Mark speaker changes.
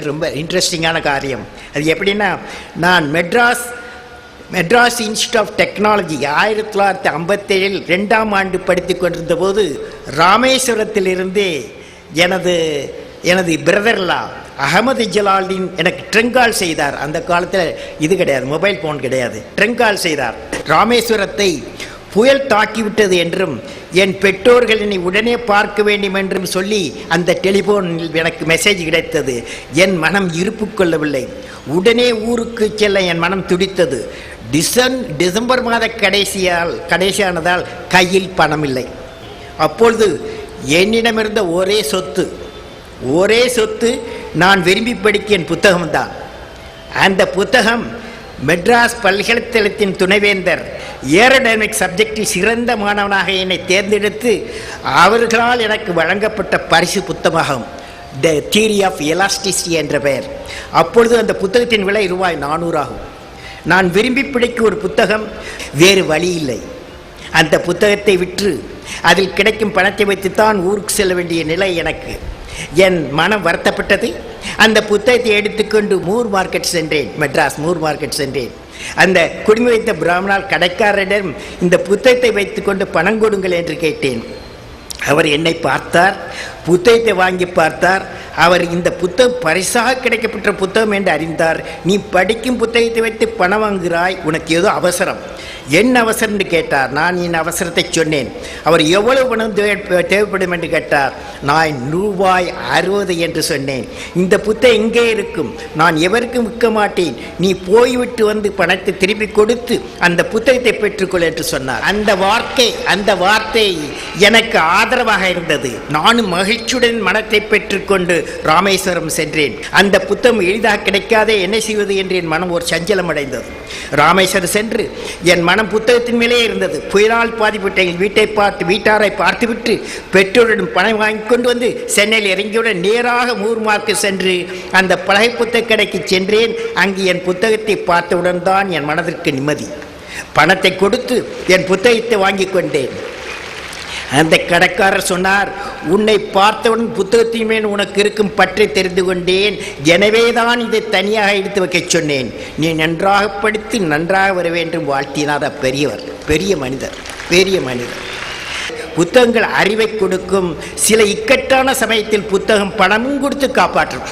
Speaker 1: ரொம்ப இன்ட்ரெஸ்டிங்கான காரியம். அது எப்படின்னா, நான் மெட்ராஸ் இன்ஸ்டியூட் ஆஃப் டெக்னாலஜி 1957 2ஆம் ஆண்டு படித்து கொண்டிருந்த போது ராமேஸ்வரத்திலிருந்து எனது பிரதர்லா அகமது ஜலாலுதீன் எனக்கு ட்ரெங்கால் செய்தார். அந்த காலத்தில் இது கிடையாது, மொபைல் ஃபோன் கிடையாது. ட்ரெங்கால் செய்தார். ராமேஸ்வரத்தை புயல் தாக்கிவிட்டது என்றும் என் பெற்றோர்கள் என்னை உடனே பார்க்க வேண்டும் என்றும் சொல்லி அந்த டெலிஃபோனில் எனக்கு மெசேஜ் கிடைத்தது. என் மனம் இருப்பு கொள்ளவில்லை. உடனே ஊருக்கு செல்ல என் மனம் துடித்தது. டிசம்பர் மாத கடைசியானதால் கையில் பணம் இல்லை. அப்பொழுது என்னிடமிருந்த ஒரே சொத்து நான் விரும்பி படிக்க என் புத்தகம்தான். அந்த புத்தகம் மெட்ராஸ் பல்கலைக்கழகத்தின் துணைவேந்தர் ஏரோடைனமிக் சப்ஜெக்டில் சிறந்த மாணவனாக என்னை தேர்ந்தெடுத்து அவர்களால் எனக்கு வழங்கப்பட்ட பரிசு புத்தகம் த தியரி ஆஃப் எலாஸ்டிசிட்டி என்ற பெயர். அப்பொழுது அந்த புத்தகத்தின் விலை ₹400 ஆகும். நான் விரும்பி படிக்கும் ஒரு புத்தகம், வேறு வழி இல்லை. அந்த புத்தகத்தை விற்று அதில் கிடைக்கும் பணத்தை வைத்துத்தான் ஊருக்கு செல்ல வேண்டிய நிலை எனக்கு. என் மனம் வருத்தப்பட்டது. அந்த புத்தகத்தை எடுத்துக்கொண்டு மெட்ராஸ் மூர் மார்க்கெட் சென்றேன். அந்த குடுமி வைத்த பிராமணால் கடைக்காரரிடம் இந்த புத்தகத்தை வைத்துக்கொண்டு பணம் கொடுங்கள் என்று கேட்டேன். அவர் என்னை பார்த்தார், புத்தகத்தை வாங்கி பார்த்தார். அவர் இந்த புத்தகம் பரிசாக கிடைக்கப்பட்ட புத்தகம் என்று அறிந்தார். நீ படிக்கும் புத்தகத்தை வைத்து பணம் வாங்குகிறாய், உனக்கு ஏதோ அவசரம். என்ன அவசரம் என்று கேட்டார். நான் என் அவசரத்தை சொன்னேன். அவர் எவ்வளவு பணம் தேவைப்படும் என்று கேட்டார். நான் ₹60 என்று சொன்னேன். இந்த புத்தகம் இங்கே இருக்கும், நான் எவருக்கும் விற்க மாட்டேன், நீ போய்விட்டு வந்து பணத்தை திருப்பி கொடுத்து அந்த புத்தகத்தை பெற்றுக்கொள் என்று சொன்னார். அந்த வார்த்தை எனக்கு ஆதரவாக இருந்தது. நானும் மகிழ்ச்சியுடன் மனத்தை பெற்றுக்கொண்டு ராமேஸ்வரம் சென்றேன். அந்த புத்தகம் எளிதாக கிடைக்காதே, என்ன செய்வது என்று என் மனம் ஒரு சஞ்சலம் அடைந்தது. ராமேஸ்வரம் சென்று என் மனம் புத்தகத்தின் மேலே இருந்தது. புயலால் பாதிப்பட்ட எங்கள் வீட்டாரை பார்த்துவிட்டு பெற்றோரிடம் பணம் வாங்கி கொண்டு வந்து சென்னையில் இறங்கியுடன் நேராக மூர் மார்க்கெட் சென்று அந்த பழைய புத்தக கடைக்கு சென்றேன். அங்கு என் புத்தகத்தை பார்த்தவுடன் தான் என் மனதிற்கு நிம்மதி. பணத்தை கொடுத்து என் புத்தகத்தை வாங்கி கொண்டேன். அந்த கடைக்காரர் சொன்னார், உன்னை பார்த்தவுடன் புத்தகத்தின் மேல் உனக்கு இருக்கும் பற்றி தெரிந்து கொண்டேன், எனவே தான் இதை தனியாக எடுத்து வைக்க சொன்னேன். நீ நன்றாக படித்து நன்றாக வர வேண்டும் வாழ்த்தினார். பெரிய மனிதர். புத்தகங்கள் அறிவை கொடுக்கும். சில இக்கட்டான சமயத்தில் புத்தகம் பணமும் கொடுத்து காப்பாற்றும்.